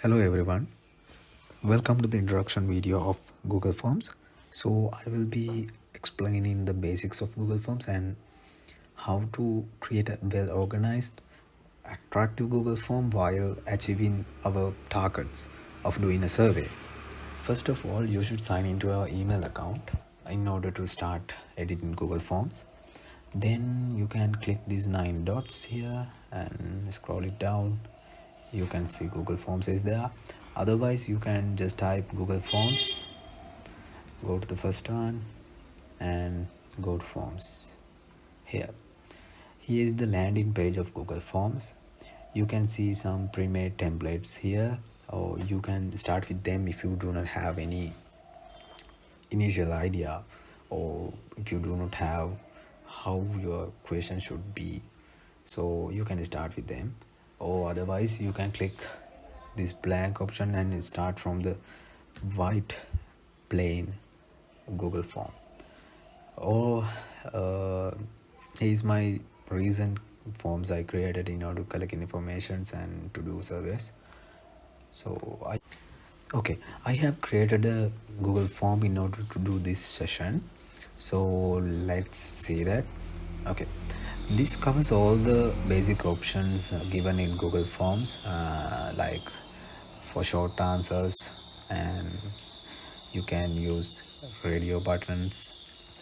Hello everyone, welcome to the introduction video of Google Forms. So I will be explaining the basics of Google Forms and how to create a well organized, attractive Google form while achieving our targets of doing a survey. First of all, you should sign into your email account in order to start editing Google Forms. Then you can click these 9 dots here and scroll it down. You can see Google Forms is there. Otherwise, you can just type Google Forms, go to the first one and go to Forms. Here is the landing page of Google Forms. You can see some pre-made templates here, or you can start with them if you do not have any initial idea, or if you do not have how your question should be, so you can start with them. Or otherwise you can click this blank option and start from the white plain Google form. Or here's my recent forms I created in order to collect informations and to do surveys. So I have created a Google form in order to do this session. So let's see that. Okay, this covers all the basic options given in Google Forms, like for short answers, and you can use radio buttons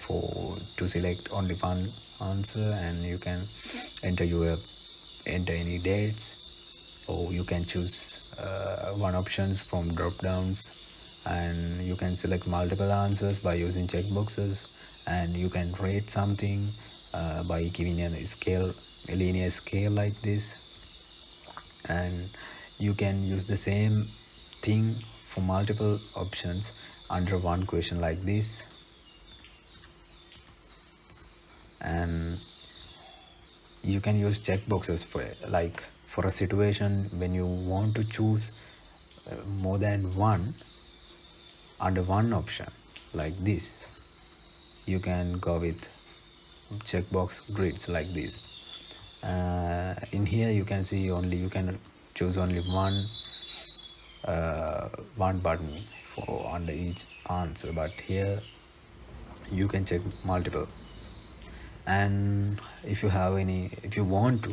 to select only one answer, and you can enter any dates, or you can choose one options from drop downs, and you can select multiple answers by using checkboxes, and you can rate something by giving a linear scale like this, and you can use the same thing for multiple options under one question like this. And you can use checkboxes for a situation when you want to choose more than one under one option like this. You can go with checkbox grids like this. In here you can see you can choose only one button for under each answer, but here you can check multiple. And if you want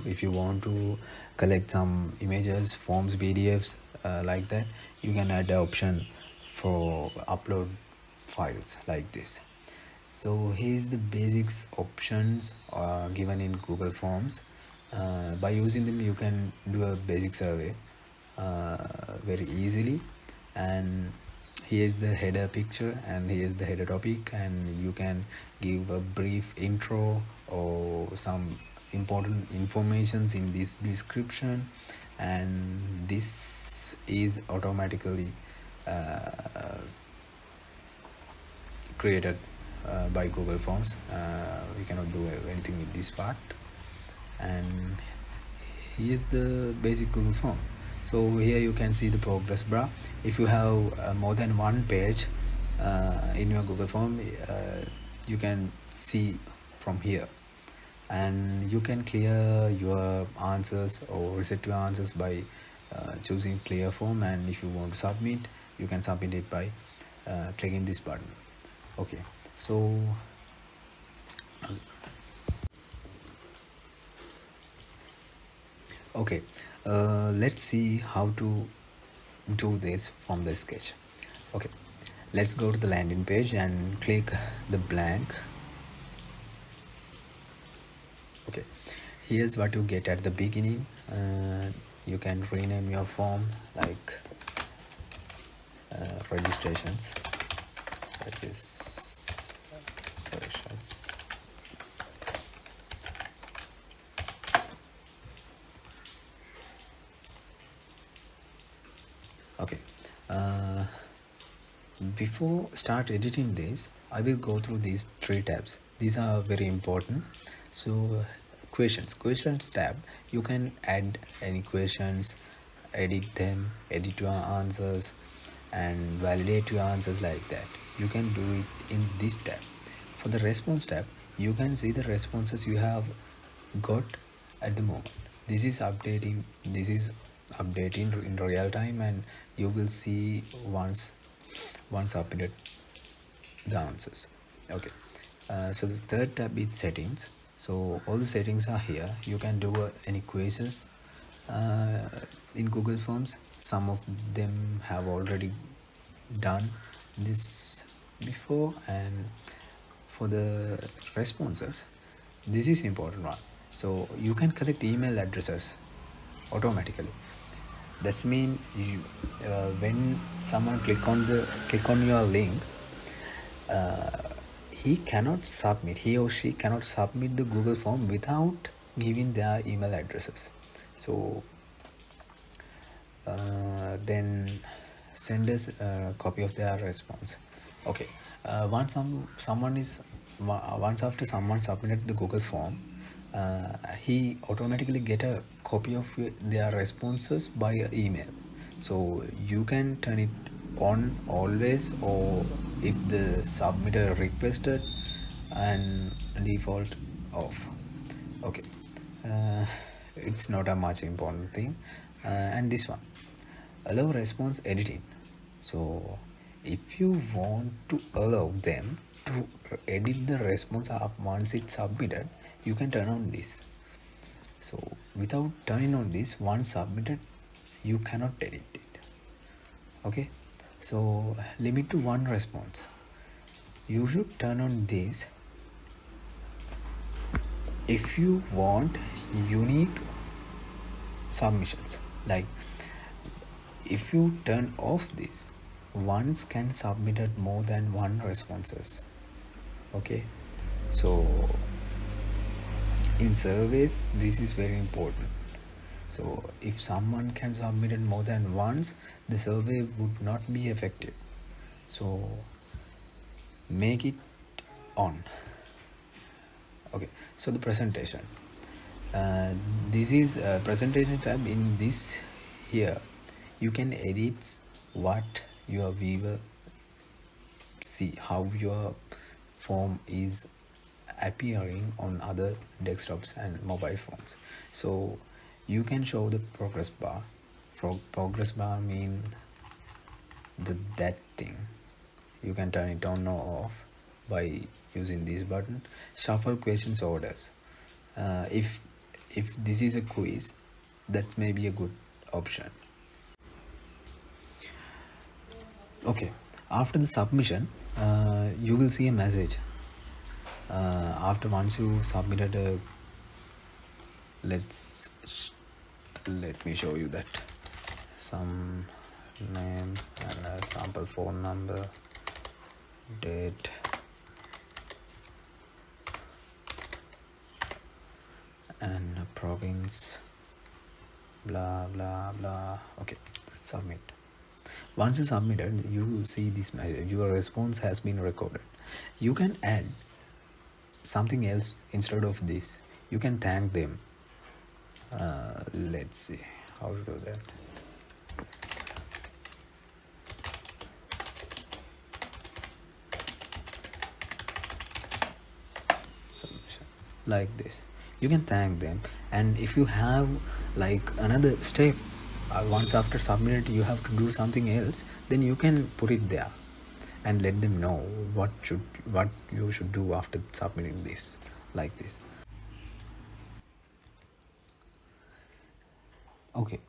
to collect some images, forms, PDFs like that, you can add the option for upload files like this. So here's the basics options given in Google Forms. By using them you can do a basic survey very easily. And here's the header picture, and here's the header topic, and you can give a brief intro or some important informations in this description, and this is automatically created by Google Forms. We cannot do anything with this part. And here's the basic Google form. So here you can see the progress bar. If you have more than one page in your Google form, you can see from here, and you can clear your answers or reset your answers by choosing clear form. And if you want to submit, you can submit it by clicking this button. Okay, so let's see how to do this from the sketch. Okay, let's go to the landing page and click the blank. Okay, here's what you get at the beginning. You can rename your form like registrations. Okay, before start editing this, I will go through these 3 tabs. These are very important. So questions tab, you can add any questions, edit them, edit your answers, and validate your answers like that. You can do it in this tab. For the response tab, you can see the responses you have got at the moment. This is updating in real time, and you will see once updated the answers. Okay, so the third tab is settings. So all the settings are here. You can do any quizzes in Google Forms. Some of them have already done this before, and for the responses, this is important one. So you can collect email addresses automatically. That's mean you, when someone click on your link, he or she cannot submit the Google form without giving their email addresses. So then send us a copy of their response. Okay, once after someone submitted the Google form, he automatically get a copy of their responses by email. So you can turn it on always, or if the submitter requested, and default off. Okay, it's not a much important thing. And this one, allow response editing. So if you want to allow them to edit the response once it's submitted, you can turn on this. So without turning on this, once submitted, you cannot edit it. Okay, so limit to one response. You should turn on this if you want unique submissions. Like, if you turn off this, once can submitted more than one responses. Okay, so in surveys this is very important. So if someone can submit it more than once, the survey would not be effective. So make it on. Okay, so the presentation, this is a presentation tab. In this here, you can edit what your viewer see, how your form is appearing on other desktops and mobile phones. So you can show the progress bar. Progress bar mean that thing. You can turn it on or off by using this button. Shuffle questions orders. If this is a quiz, that may be a good option. Okay, after the submission, you will see a message. After once you submitted a, let me show you that, some name and a sample phone number, date, and a province, blah blah blah. Okay, submit. Once you submitted, you will see this message: your response has been recorded. You can add something else instead of this. You can thank them. Let's see how to do that. Submission like this. You can thank them, and if you have like another step, once after submit you have to do something else, then you can put it there and let them know what you should do after submitting this, like this. Okay,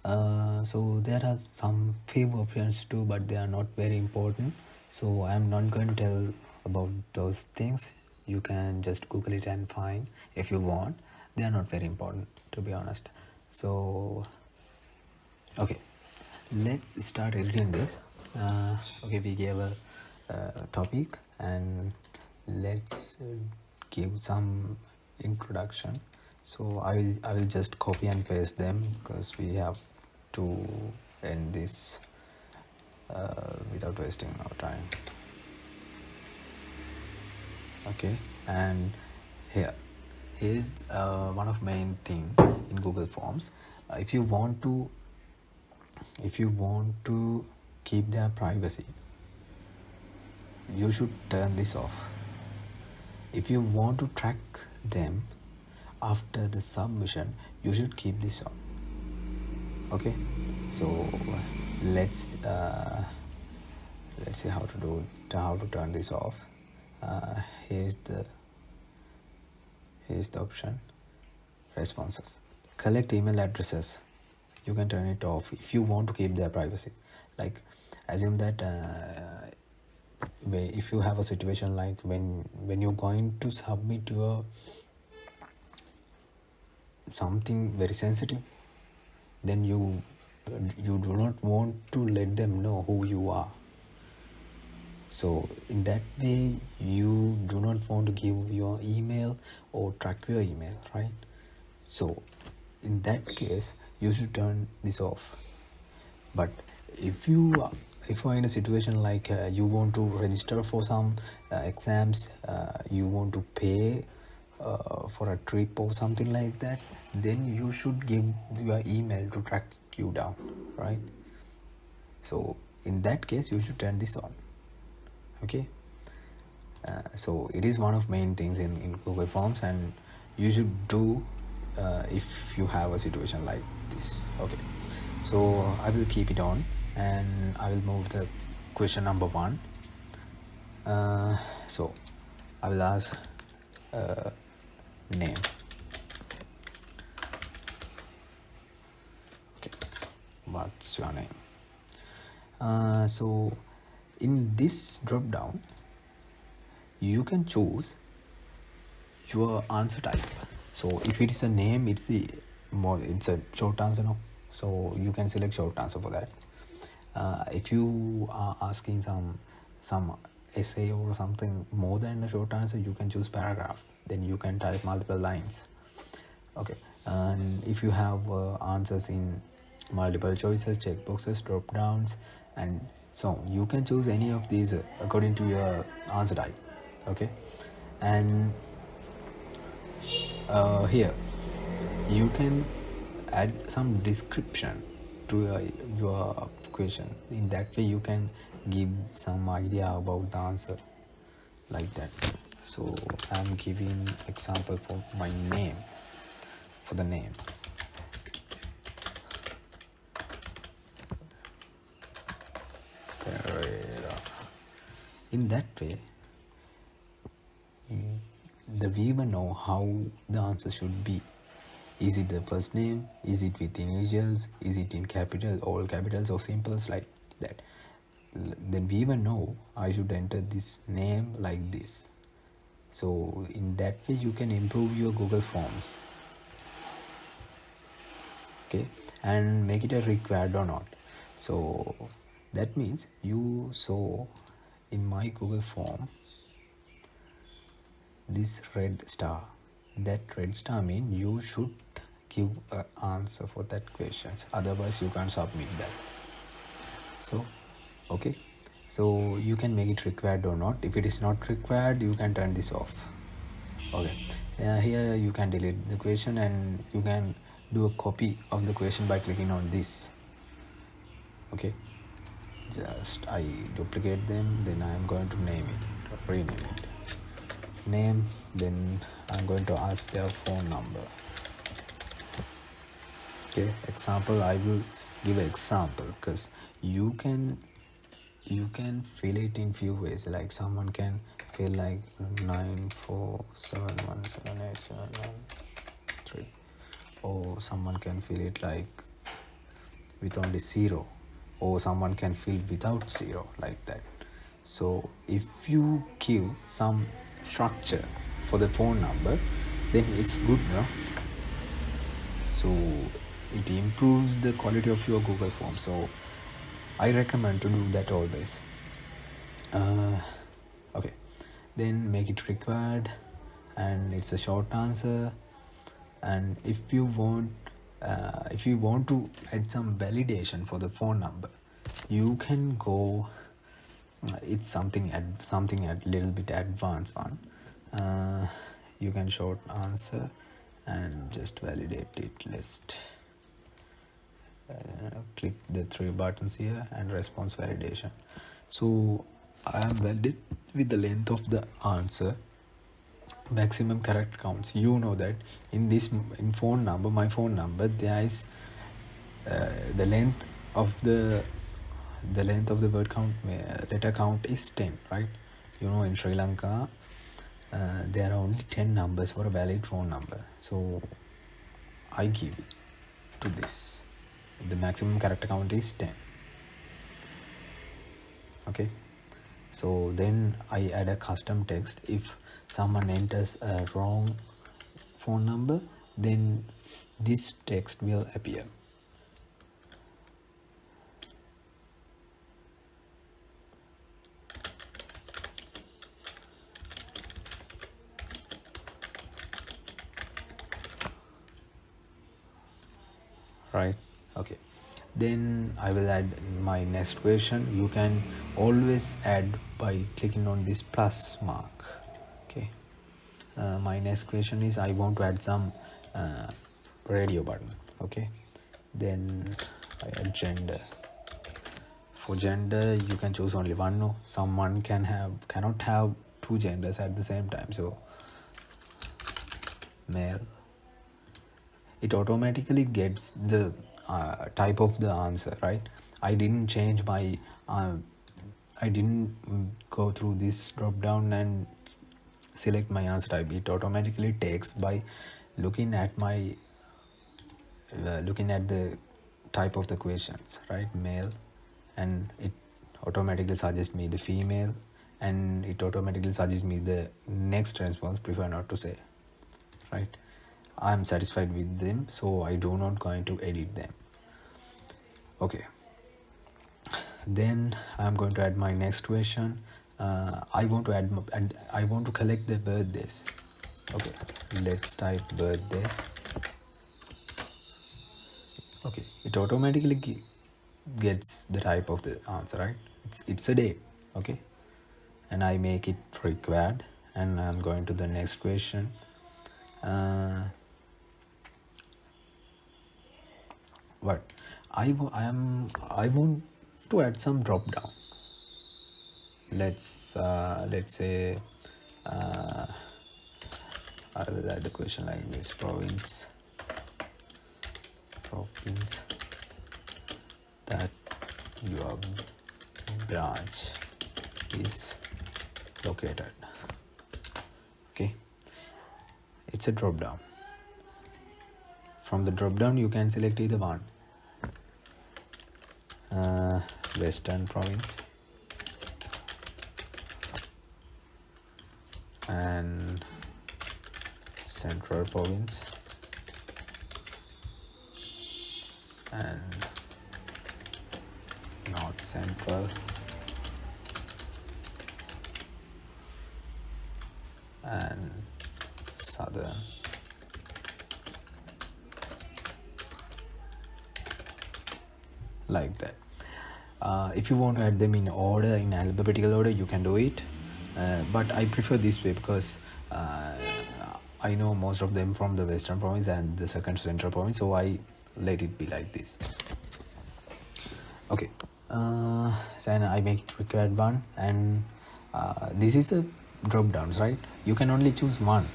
so there are some few options too, but they are not very important, so I am not going to tell about those things. You can just Google it and find if you want. They are not very important, to be honest. So okay, let's start editing this. Okay, we gave a topic, and let's give some introduction. So I will just copy and paste them, because we have to end this without wasting our time. Okay, and here's one of main thing in Google Forms. If you want to keep their privacy, you should turn this off. If you want to track them after the submission, you should keep this on. Okay, so let's see how to do it, how to turn this off. Here's the option, responses. Collect email addresses. You can turn it off if you want to keep their privacy. Like, assume that if you have a situation like when you're going to submit your something very sensitive, then you do not want to let them know who you are. So in that way, you do not want to give your email or track your email, right? So in that case, you should turn this off. But if you are in a situation like you want to register for some exams, you want to pay for a trip or something like that, then you should give your email to track you down, right? So in that case, you should turn this on. Okay, so it is one of main things in Google Forms, and you should do if you have a situation like this. Okay, so I will keep it on and I will move to question number 1. So I will ask name. Okay, what's your name? So in this drop down, you can choose your answer type. So if it is a name, it's a short answer, no? So you can select short answer for that. If you are asking some essay or something more than a short answer, you can choose paragraph. Then you can type multiple lines. Okay, and if you have answers in multiple choices, checkboxes, drop downs, and so on, you can choose any of these according to your answer type. Okay, and here you can add some description to your question. In that way, you can give some idea about the answer, like that. So I'm giving example for my name, for the name. In that way, the viewer know how the answer should be. Is it the first name? Is it with initials? Is it in capital, all capitals or simples, like that? Then viewer know I should enter this name like this. So in that way, you can improve your Google Forms. Okay, and make it a required or not. So that means you saw in my Google form this red star. That red star means you should give an answer for that questions, otherwise you can't submit that. So okay, so you can make it required or not. If it is not required, you can turn this off. Okay, here you can delete the question, and you can do a copy of the question by clicking on this. Okay, just I duplicate them, then I am going to name it, rename it, name, then I'm going to ask their phone number. Okay, example, I will give an example, because you can fill it in few ways. Like someone can fill like 947178793, or someone can fill it like with only 0, or someone can fill without 0, like that. So if you give some structure for the phone number, then it's good, no? So it improves the quality of your Google Form. So I recommend to do that always. Okay, then make it required, and it's a short answer. And if you want to add some validation for the phone number, you can go, it's something a little bit advanced one. You can short answer and just validate it list. Click the 3 buttons here and response validation. So I am valid with the length of the answer, maximum character counts. You know that in this, in phone number, my phone number, there is the length of the word count, letter count is 10, right? You know, in Sri Lanka there are only 10 numbers for a valid phone number, so I give it to this. The maximum character count is 10. Okay, so then I add a custom text. If someone enters a wrong phone number, then this text will appear. Right, okay. Then I will add my next question. You can always add by clicking on this plus mark. Okay, my next question is, I want to add some radio button. Okay, then I add gender. For gender, you can choose only one. No, someone cannot have two genders at the same time, so male. It automatically gets the type of the answer, right? I didn't change my I didn't go through this drop down and select my answer type. It automatically takes by looking at my looking at the type of the questions, right? Male, and it automatically suggests me the female, and it automatically suggests me the next response, prefer not to say, right? I'm satisfied with them, so I do not going to edit them. Okay, then I'm going to add my next question. I want to collect the birthdays. Okay, let's type birthday. Okay, it automatically gets the type of the answer, right? It's a date. Okay, and I make it required, and I'm going to the next question. What I want to add some drop down. Let's say I will add the question like this: province that your branch is located. Okay, it's a drop down. From the drop down, you can select either one. Western province and central province and north central and southern. Like that. If you want to add them in order, in alphabetical order, you can do it, but I prefer this way because I know most of them from the western province and the second central province, so I let it be like this. Okay, then I make it required one, and this is the drop downs, right? You can only choose one.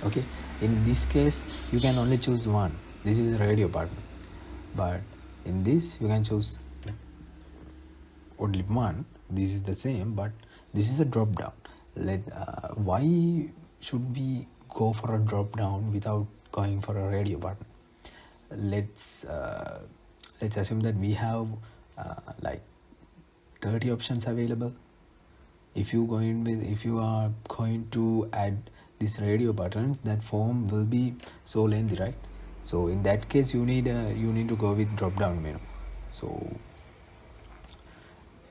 Okay, in this case you can only choose one. This is a radio button, but in this you can choose only one. This is the same, but this is a drop down. Why should we go for a drop down without going for a radio button? Let's assume that we have like 30 options available. If you are going to add these radio buttons, that form will be so lengthy, right? So in that case you need to go with drop down menu. So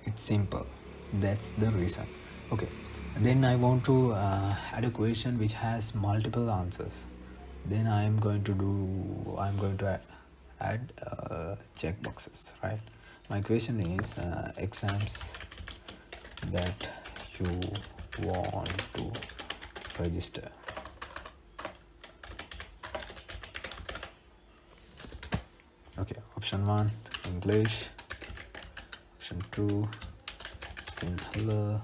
it's simple. That's the reason. Okay, then I want to add a question which has multiple answers. Then I'm going to add checkboxes, right? My question is exams that you want to register. Okay, option 1 English, option 2 Sinhala,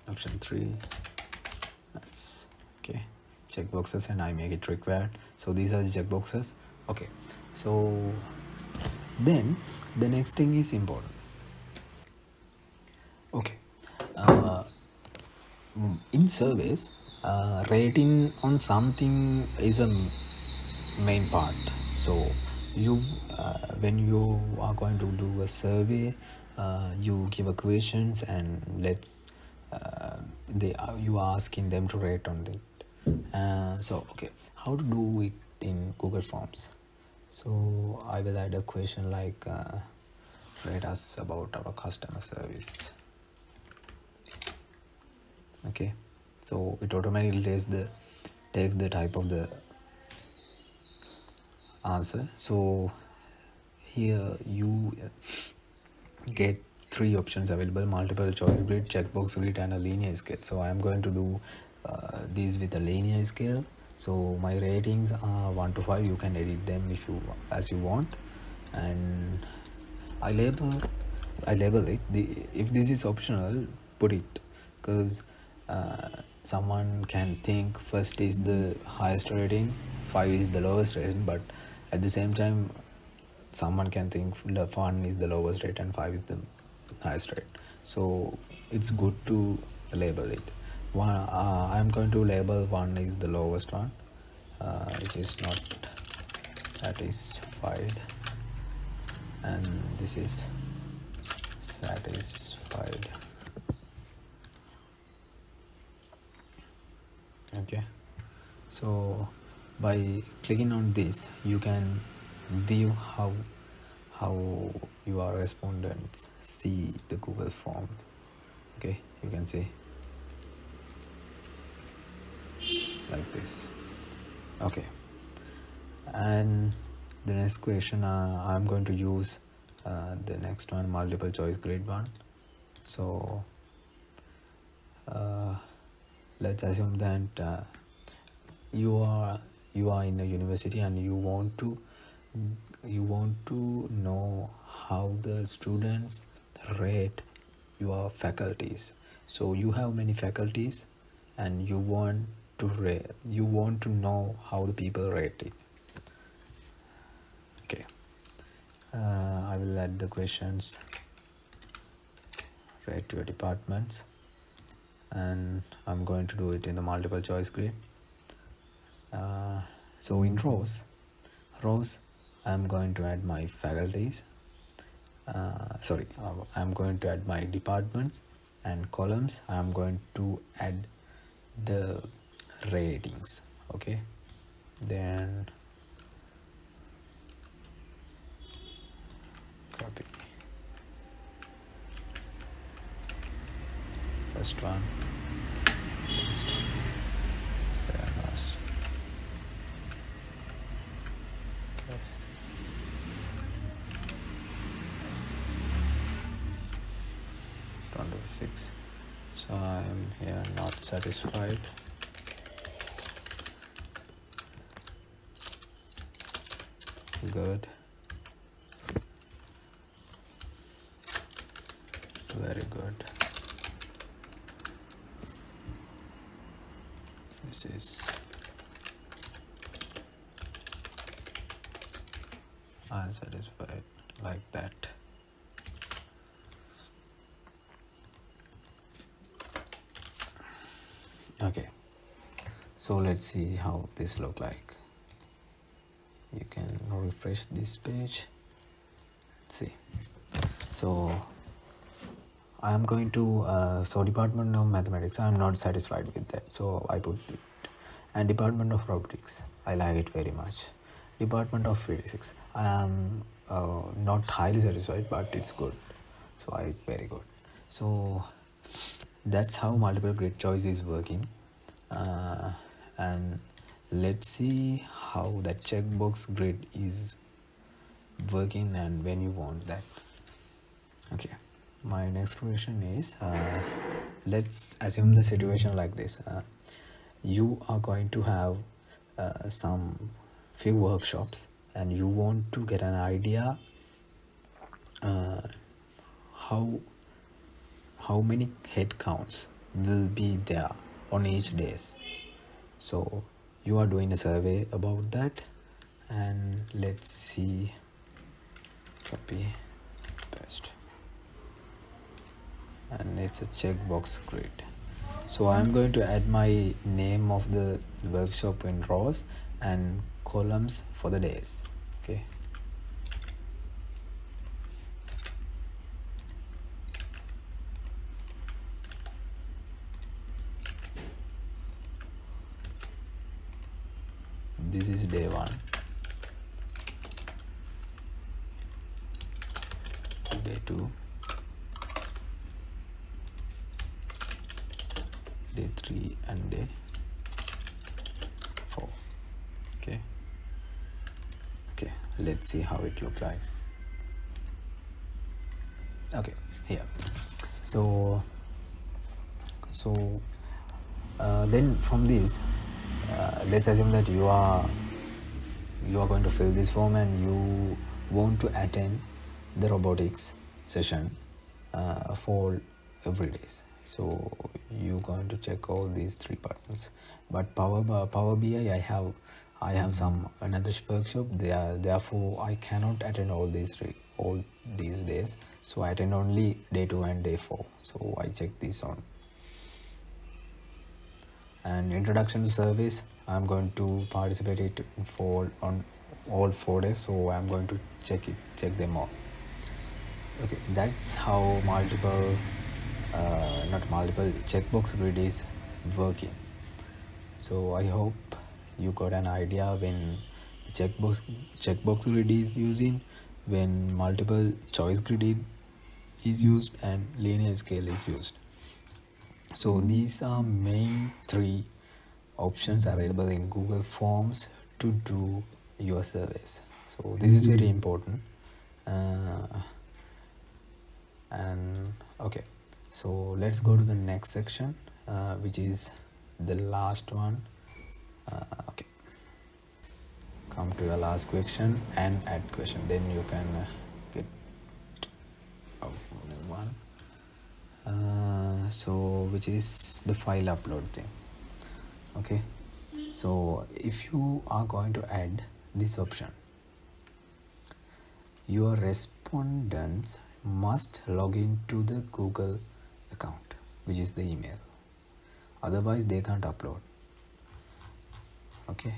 option 3 that's okay. checkboxes and I make it required. So these are the checkboxes. Okay, so then the next thing is important. Okay, uh, in surveys, rating on something is a main part. So you when you are going to do a survey, you give a questions and let's you are asking them to rate on it. So okay, how to do it in Google Forms? So I will add a question like rate us about our customer service. Okay, so it automatically takes the type of the answer. So here you get three options available: multiple choice grid, checkbox grid, and a linear scale. So I am going to do these with a linear scale. So my ratings are 1 to 5. You can edit them if you as you want, and I label it. If this is optional, put it, because someone can think first is the highest rating, 5 is the lowest rating, but at the same time someone can think 1 is the lowest rate and 5 is the highest rate. So it's good to label it. I'm going to label 1 is the lowest one, which is not satisfied, and this is satisfied. Okay, so by clicking on this you can view how your respondents see the Google form. Okay, you can see like this. Okay, and the next question, I'm going to use the next one, multiple choice grid one. So let's assume that you are in a university and you want to know how the students rate your faculties. So you have many faculties and you want to know how the people rate it. Okay, I will add the questions, rate your departments, and I'm going to do it in the multiple choice grid. So in rows I'm going to add my faculties, I'm going to add my departments, and columns I'm going to add the ratings. Okay, then copy first one, next Sahan. 26. So I'm here not satisfied. Good. Very good. This is unsatisfied, like that. Okay, so let's see how this look like. You can refresh this page. Let's see. So I am going to so Department of Mathematics, I am not satisfied with that, so I put it. And Department of Robotics, I like it very much. Department of Physics, I am not highly satisfied, but it's good, so I very good. So that's how multiple grid choice is working, and let's see how that checkbox grid is working and when you want that. Okay, my next question is, let's assume the situation like this. You are going to have some few workshops and you want to get an idea how many head counts will be there on each days. So you are doing a survey about that. And let's see, copy, paste, and it's a checkbox grid. So I'm going to add my name of the workshop in rows and columns for the days. Okay. This is day 1, day 2, day 3, and day 4. Okay. Okay, let's see how it look like. Okay, here. So then from this, let's assume that you are going to fill this form and you want to attend the robotics session for every day. So you're going to check all these 3 buttons. But Power BI, I have some another workshop there, therefore I cannot attend all these days. So I attend only day 2 and day 4. So I check this on. And introduction to service, I'm going to participate it on all 4 days, so I'm going to check them all. Okay, that's how not multiple checkbox grid is working. So I hope you got an idea when checkbox grid is using, when multiple choice grid is used, and linear scale is used. So these are main 3 options available in Google Forms to do your surveys. So this is very important. And okay, so let's go to the next section, which is the last one. Okay, come to the last question and add question, then you can get one. So which is the file upload thing. Okay, so if you are going to add this option, your respondents must log into the Google account, which is the email, otherwise they can't upload. Okay,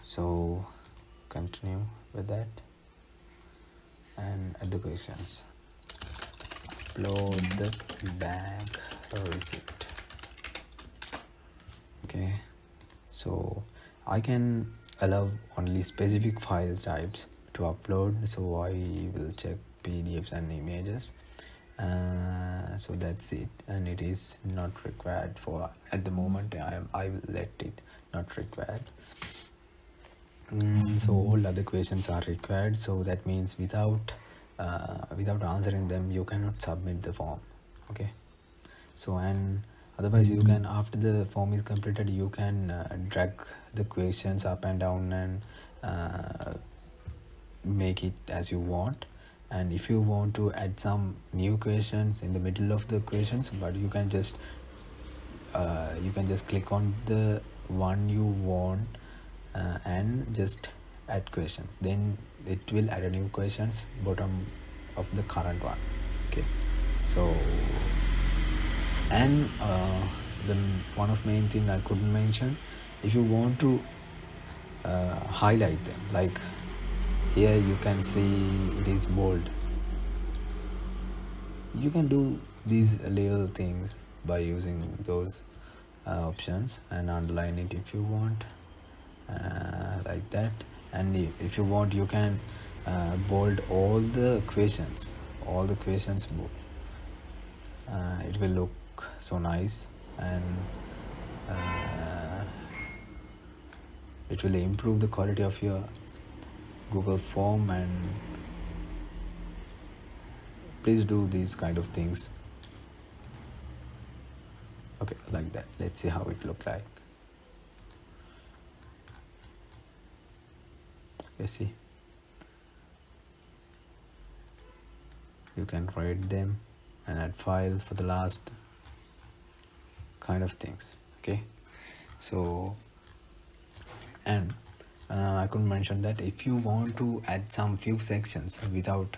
so continue with that and add the questions. Upload the bank receipt. Okay, so I can allow only specific file types to upload, so I will check PDFs and images. So that's it, and it is not required for at the moment. I will let it not required. So all other questions are required, so that means without answering them you cannot submit the form. Okay, so and otherwise you can, after the form is completed, you can drag the questions up and down and make it as you want. And if you want to add some new questions in the middle of the questions, but you can just click on the one you want and just add questions, then it will add a new questions bottom of the current one. Okay, so and the one of main thing I couldn't mention, if you want to highlight them, like here you can see it is bold. You can do these little things by using those options and underline it if you want, like that. And if you want, you can bold all the questions it will look so nice, and it will improve the quality of your Google form. And please do these kind of things. Okay, like that. Let's see how it look like. Let's see. You can write them and add file for the last kind of things. Okay, so And I could mention that if you want to add some few sections without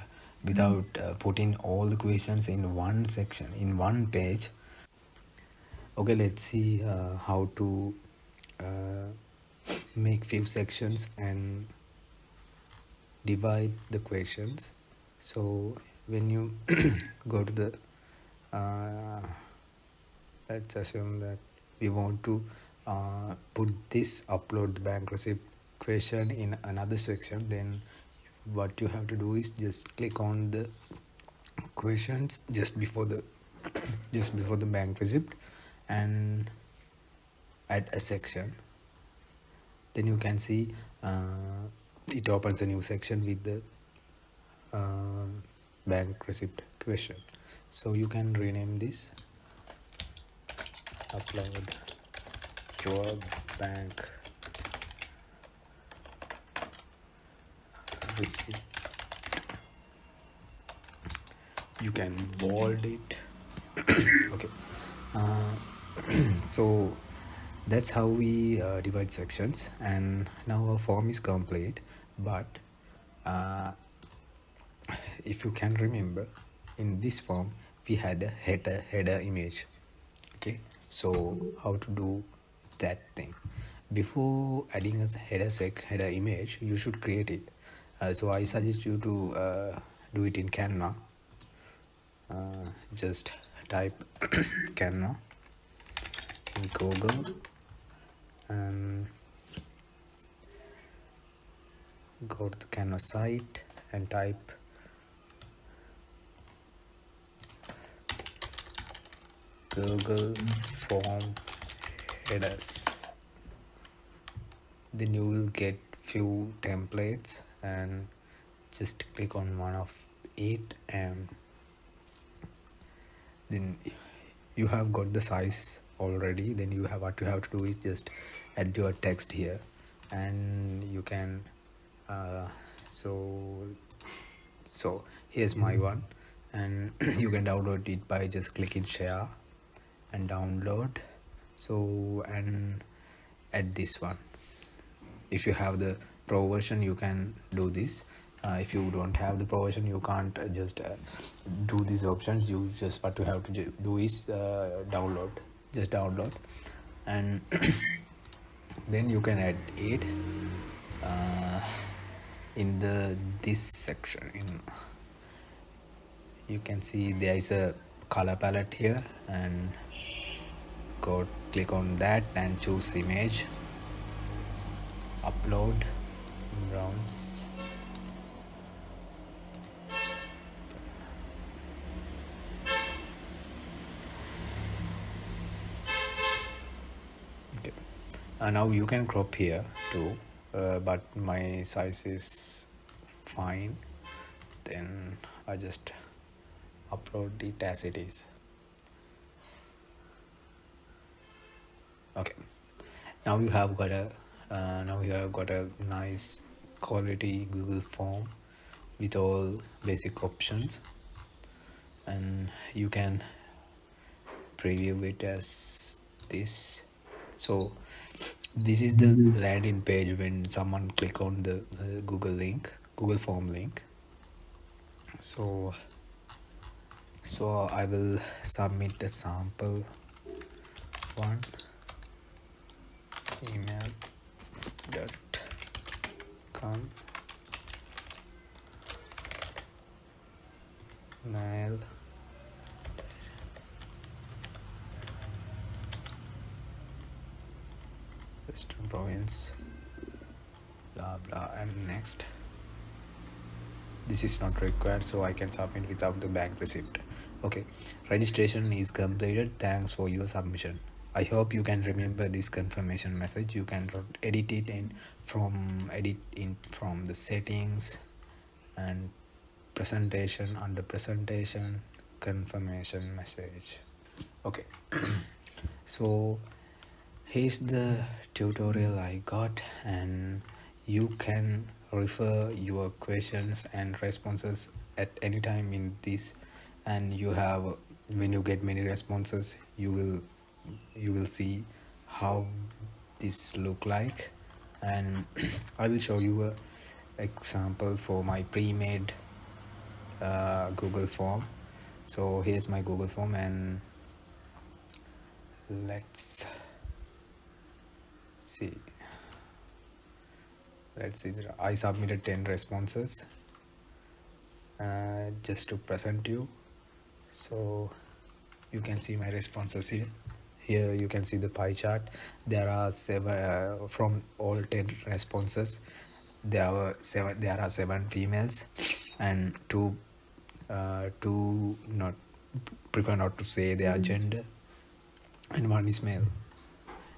putting all the questions in one section in one page. Okay, let's see how to uh, make few sections and divide the questions. So when you go to the let's assume that we want to put this upload the bank receipt question in another section, then what you have to do is just click on the questions just before the just before the bank receipt and add a section. Then you can see it opens a new section with the uh, bank receipt question. So you can rename this upload your bank receipt. You can bold it. Okay, so that's how we divide sections, and now our form is complete. But uh, if you can remember, in this form we had a header image. Okay, so how to do that thing? Before adding a header image, you should create it. So I suggest you to do it in Canva. Just type Canva in Google and go to the Canva site and type Google form headers. Then you will get few templates and just click on one of it, and then you have got the size already. Then what you have to do is just add your text here, and you can so here's my one, and you can download it by just clicking share and download. So and add this one. If you have the pro version, you can do this. If you don't have the pro version, you can't just do these options. You just what you have to do is download, just download, and then you can add it in this section. You can see there is a color palette here, and click on that and choose image, upload, browse. Okay, now you can crop here too, but my size is fine. Then I just upload it as it is. Okay, now you have got a nice quality Google form with all basic options, and you can preview it as this. So this is the landing page when someone click on the Google form link. So I will submit a sample one, email.com, mail, Western Province, blah blah, and next. This is not required, so I can submit without the bank receipt. Okay, registration is completed. Thanks for your submission. I hope you can remember this confirmation message. You can edit it from the settings and presentation, under presentation, confirmation message. Okay, so here's the tutorial I got, and you can refer your questions and responses at any time in this, and when you get many responses, you will see how this look like, and I will show you a example for my pre-made Google form. So here's my Google form, and let's see. I submitted 10 responses just to present you. So you can see my responses here. Here you can see the pie chart. There are seven from all 10 responses. There are seven females, and two not prefer not to say their gender, and one is male.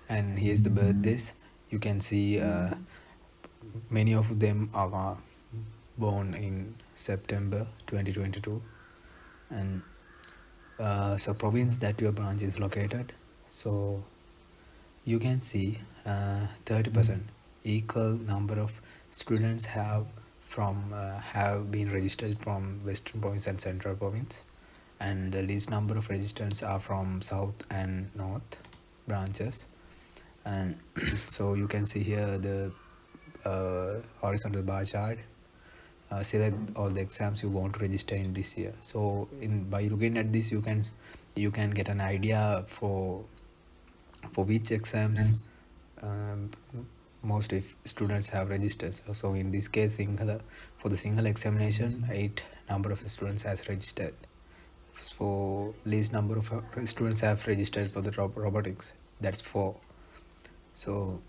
And here's the birthdays. You can see many of them are born in September 2022, and so province that your branch is located. So you can see 30% equal number of students have been registered from Western Province and Central Province, and the least number of registrants are from South and North branches. And so you can see here the horizontal bar chart. Select all the exams you want to register in this year. So by looking at this, you can get an idea for which exams most students have registered. So in this case, for the single examination, 8 number of students has registered. For least number of students have registered for the robotics, that's 4. So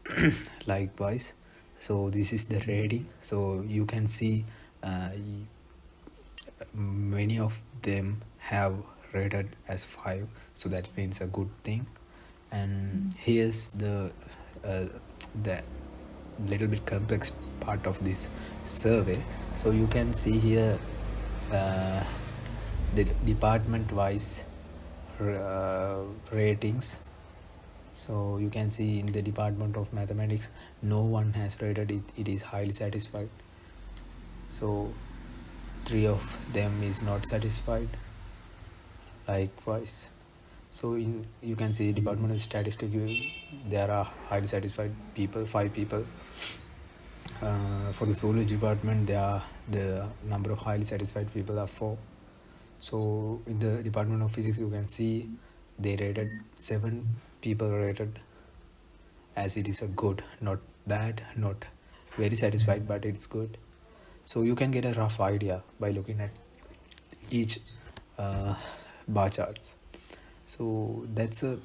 likewise, so this is the rating. So you can see many of them have rated as 5, so that means a good thing. And here's the little bit complex part of this survey. So you can see here the department wise ratings. So you can see in the Department of Mathematics, no one has rated it is highly satisfied. So 3 of them is not satisfied. Likewise, so you can see Department of Statistics, there are highly satisfied people, 5 people. For the Zoology department, the number of highly satisfied people are 4. So in the Department of Physics, you can see they rated 7 people rated as it is a good, not bad, not very satisfied, but it's good. So you can get a rough idea by looking at each bar charts. So that's a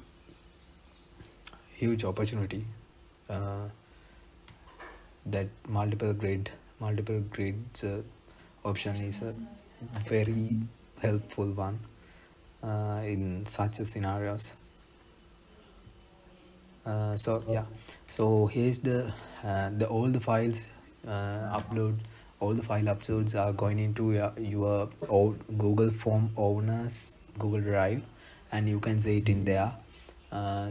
huge opportunity. That multiple grades option is a very helpful one in such scenarios. So yeah, so here's the all the files all the file uploads are going into your old Google Form owners Google Drive, and you can see it in there.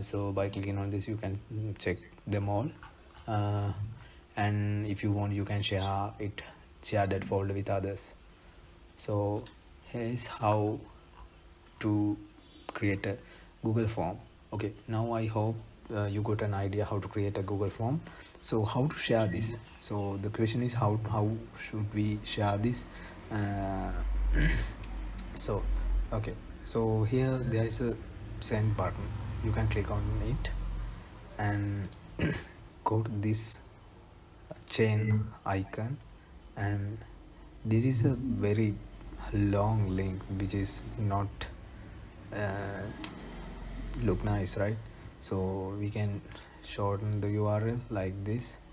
So by clicking on this, you can check them all, and if you want, you can share that folder with others. So here's how to create a Google form. Okay, now I hope you got an idea how to create a Google form. So how to share this? So the question is how should we share this? So okay, so here there is a send button. You can click on it and go to this chain icon, and this is a very long link which is not look nice, right? So we can shorten the URL like this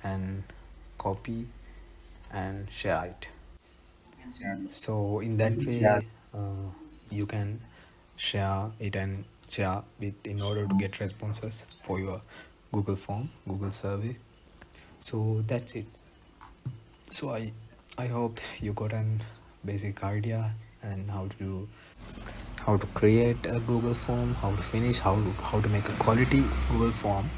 and copy and share it. So in that way you can share it and share it in order to get responses for your Google form, Google survey. So that's it. So I hope you got an basic idea and how to create a Google form, how to finish, how to make a quality Google form.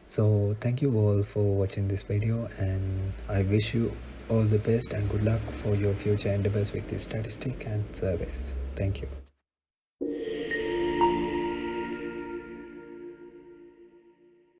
So thank you all for watching this video, and I wish you all the best and good luck for your future endeavors with this statistic and surveys. Thank you.